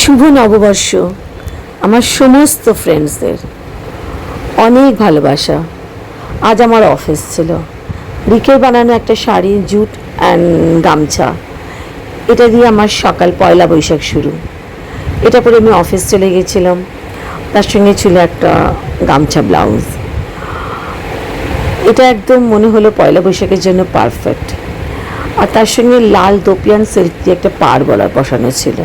শুভ নববর্ষ আমার সমস্ত ফ্রেন্ডসদের অনেক ভালোবাসা। আজ আমার অফিস ছিল। রিকের বানানো একটা শাড়ি, জুট অ্যান্ড গামছা, এটা দিয়ে আমার সকাল পয়লা বৈশাখ শুরু। এটা পরে আমি অফিস চলে গেছিলাম। তার সঙ্গে ছিল একটা গামছা ব্লাউজ। এটা একদম মনে হলো পয়লা বৈশাখের জন্য পারফেক্ট। আর তার সঙ্গে লাল দোপিয়ান সিল্ক দিয়ে একটা পাড় গলার বসানো ছিল।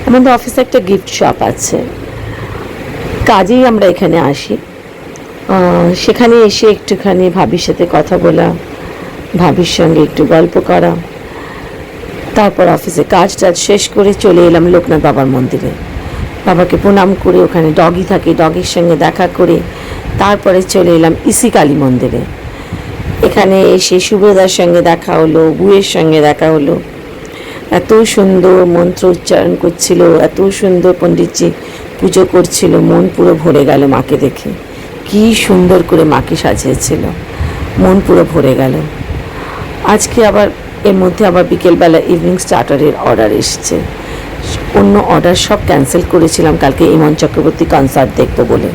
আমাদের অফিসে একটা গিফট শপ আছে, কাজেই আমরা এখানে আসি। সেখানে এসে একটুখানি ভাবির সাথে কথা বলা, ভাবির সঙ্গে একটু গল্প করা, তারপর অফিসে কাজ টাজ শেষ করে চলে এলাম লোকনাথ বাবার মন্দিরে। বাবাকে প্রণাম করে, ওখানে ডগি থাকে, ডগির সঙ্গে দেখা করে তারপরে চলে এলাম ইসি কালী মন্দিরে। এখানে এসে সুব্রতার সঙ্গে দেখা হলো, বুয়ের সঙ্গে দেখা হলো। এত সুন্দর মন্ত্র উচ্চারণ করছিল, এত সুন্দর পণ্ডিতজি পুজো করছিল, মন পুরো ভরে গেল মাকে দেখে। কি সুন্দর করে মাকে সাজিয়েছিল, মন পুরো ভরে গেল। আজকে আবার এর মধ্যে আবার বিকেলবেলা ইভিনিং স্টার্টারের অর্ডার এসছে। অন্য অর্ডার সব ক্যান্সেল করেছিলাম কালকে ইমন চক্রবর্তী কনসার্ট দেখবো বলে,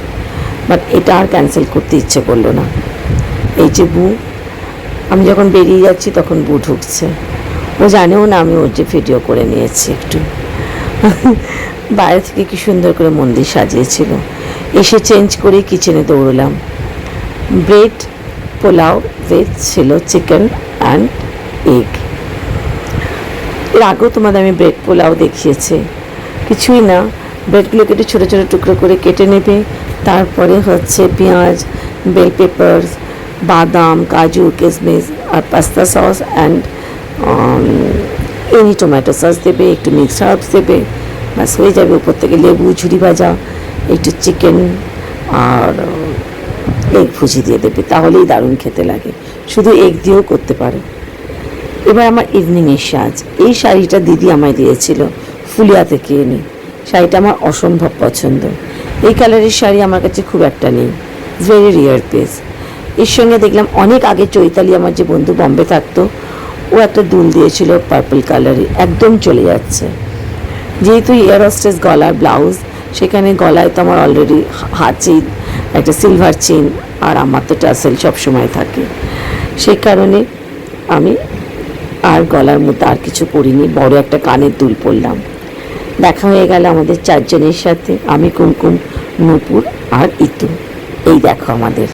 বাট এটা আর ক্যান্সেল করতে ইচ্ছে করলো না। এই যে বু, আমি যখন বেরিয়ে যাচ্ছি তখন বু ঢুকছে। ও জানেও না আমি ওর যে ভিডিও করে নিয়েছি একটু। বাইরে থেকে কি সুন্দর করে মন্দির সাজিয়েছিল। এসে চেঞ্জ করে কিচেনে দৌড়লাম। ব্রেড পোলাও ভেজ ছিল, চিকেন অ্যান্ড এগ। এর আগেও তোমাদের আমি ব্রেড পোলাও দেখিয়েছি। কিছুই না, ব্রেডগুলোকে একটু ছোটো ছোটো টুকরো করে কেটে নেবে, তারপরে হচ্ছে পেঁয়াজ, বেল পেপার, বাদাম, কাজু, কিশমিশ আর pasta sauce and any tomato sauce দেবে, একটু মিক্সড হার্বস দেবে, ব্যাস হয়ে যাবে। উপর থেকে লেবু, ঝুরি ভাজা, একটু চিকেন আর এগ ভুজি দিয়ে দেবে, তাহলেই দারুণ খেতে লাগে। শুধু এগ দিয়েও করতে পারো। এবার আমার ইভিনিংয়ের সাজ। এই শাড়িটা দিদি আমায় দিয়েছিল, ফুলিয়া থেকে এনে। শাড়িটা আমার অসম্ভব পছন্দ। এই কালারের শাড়ি আমার কাছে খুব একটা নেই, ইটস ভেরি রিয়ার পিস। এর সঙ্গে দেখলাম অনেক আগে চৈতালি, আমার যে বন্ধু বম্বে থাকতো, ও একটা দুল দিয়েছিল পার্পল কালারে, একদম চলে যাচ্ছে। যেহেতু এয়ার হোস্টেস গলার ব্লাউজ, সেখানে গলায় তো আমার অলরেডি হাত চেইন, একটা সিলভার চেইন, আর আমার তো টাসেল সবসময় থাকে। সেই কারণে আমি আর গলার মধ্যে আর কিছু পরিনি, বড় একটা কানের দুল পরলাম। দেখা হয়ে গেল আমাদের চারজনের সাথে, আমি, কুমকুম, নূপুর আর ইতু। এই দেখো আমাদের।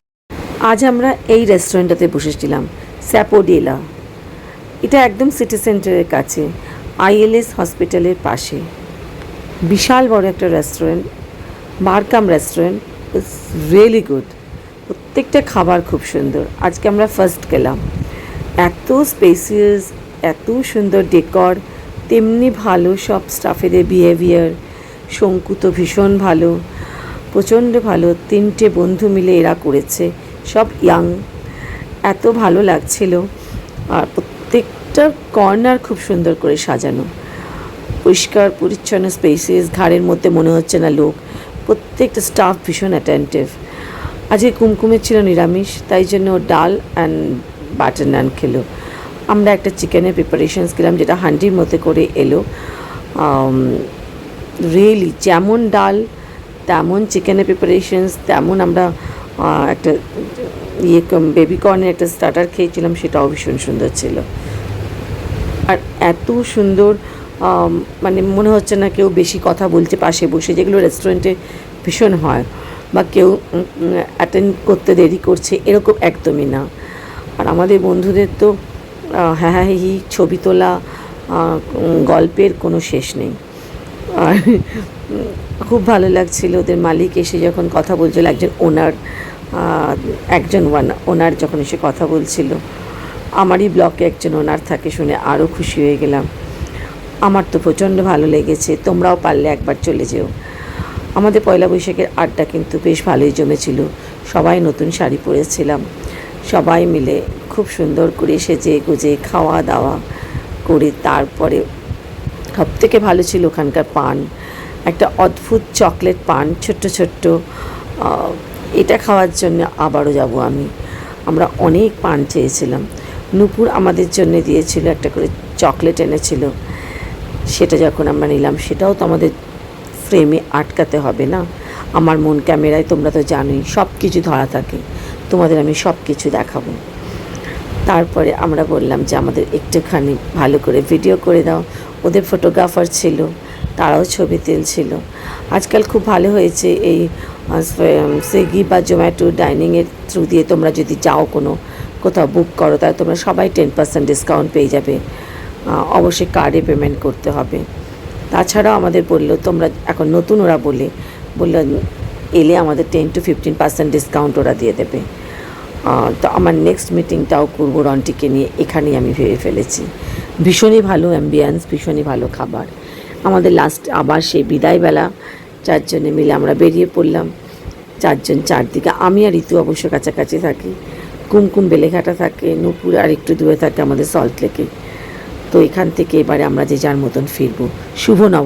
আজ আমরা এই রেস্টুরেন্টটাতে বসেছিলাম, স্যাপোডেলা। এটা একদম সিটি সেন্টারের কাছে, আইএলএস হসপিটালের পাশে। বিশাল বড় একটা রেস্টুরেন্ট, মারকাম রেস্টুরেন্ট, ইটস রিয়েলি গুড। প্রত্যেকটা খাবার খুব সুন্দর। আজকে আমরা ফার্স্ট গেলাম। এত স্পেসিয়াস, এত সুন্দর ডেকর, তেমনি ভালো সব স্টাফেদের বিহেভিয়ার। শঙ্কু তো ভীষণ ভালো, প্রচণ্ড ভালো। 3টে বন্ধু মিলে এরা করেছে, সব ইয়াং। এত ভালো লাগছিল। আর প্রত্যেকটা কর্নার খুব সুন্দর করে সাজানো, পরিষ্কার পরিচ্ছন্ন স্পেসেস, ঘাড়ের মধ্যে মনে হচ্ছে না লোক। প্রত্যেকটা স্টাফ ভীষণ অ্যাটেন্টিভ। আজকে কুমকুমের ছিল নিরামিষ, তাই জন্য ডাল অ্যান্ড বাটার নান খেলো। আমরা একটা চিকেনের প্রিপারেশনস খেলাম, যেটা হান্ডির মধ্যে করে এলো। রিয়েলি যেমন ডাল তেমন চিকেনের প্রিপারেশনস, তেমন আমরা একটা বেবি কর্নের একটা স্টার্টার খেয়েছিলাম, সেটাও ভীষণ সুন্দর ছিল। আর এত সুন্দর, মানে মনে হচ্ছে না কেউ বেশি কথা বলছে পাশে বসে, যেগুলো রেস্টুরেন্টে ভীষণ হয়, বা কেউ অ্যাটেন্ড করতে দেরি করছে, এরকম একদমই না। আর আমাদের বন্ধুদের তো হ্যাঁ হি ছবি তোলা, গল্পের কোনো শেষ নেই। আর খুব ভালো লাগছিল। ওদের মালিক এসে যখন কথা বলছিল, একজন ওনার যখন এসে কথা বলছিল, আমারই ব্লকে একজন ওনার থাকে শুনে আরও খুশি হয়ে গেলাম। আমার তো প্রচণ্ড ভালো লেগেছে। তোমরাও পারলে একবার চলে যেও। আমাদের পয়লা বৈশাখের আড্ডা কিন্তু বেশ ভালোই জমেছিল। সবাই নতুন শাড়ি পরেছিলাম, সবাই মিলে খুব সুন্দর করে সেজে গুজে খাওয়া দাওয়া করে। তারপরে সবথেকে ভালো ছিল ওখানকার পান, একটা অদ্ভুত চকলেট পান, ছোট্ট ছোট্ট। এটা খাওয়ার জন্য আবারও যাব আমি। আমরা অনেক পান চেয়েছিলাম। নূপুর আমাদের জন্য দিয়েছিল, একটা করে চকলেট এনেছিল। সেটা যখন আমরা নিলাম, সেটাও তো আমাদের ফ্রেমে আটকাতে হবে না। আমার মন ক্যামেরায় তোমরা তো জানোই সব কিছু ধরা থাকে, তোমাদের আমি সব কিছু দেখাবো। তারপরে আমরা বললাম যে আমাদের একটুখানি ভালো করে ভিডিও করে দাও। ওদের ফটোগ্রাফার ছিল, তারাও ছবি তুলছিল। আজকাল খুব ভালো হয়েছে এই সুইগি বা জোম্যাটো ডাইনিংয়ের থ্রু দিয়ে তোমরা যদি যাও কোথাও বুক করো, তাহলে তোমরা সবাই 10% ডিসকাউন্ট পেয়ে যাবে। অবশ্যই কার্ডে পেমেন্ট করতে হবে। তাছাড়াও আমাদের বললো তোমরা এখন নতুন, ওরা বললো এলে আমাদের 10 to 15% ডিসকাউন্ট ওরা দিয়ে দেবে। তো আমার নেক্সট মিটিংটাও করবো রন্টিকে নিয়ে, এখানেই আমি ভেবে ফেলেছি। ভীষণই ভালো অ্যাম্বিয়েন্স, ভীষণই ভালো খাবার। আমাদের লাস্ট আবার সেই বিদায়বেলা 4 জনে মিলে আমরা বেরিয়ে পড়লাম। 4 জন চারদিকে, আমি আর ঋতু অবশ্য কাছাকাছি থাকি, কুমকুম বেলেঘাটা থাকে, নূপুর আর একটু দূরে থাকে আমাদের সল্টলেকে। তো এখান থেকে এবারে আমরা যে যার মতন ফিরবো। শুভ নব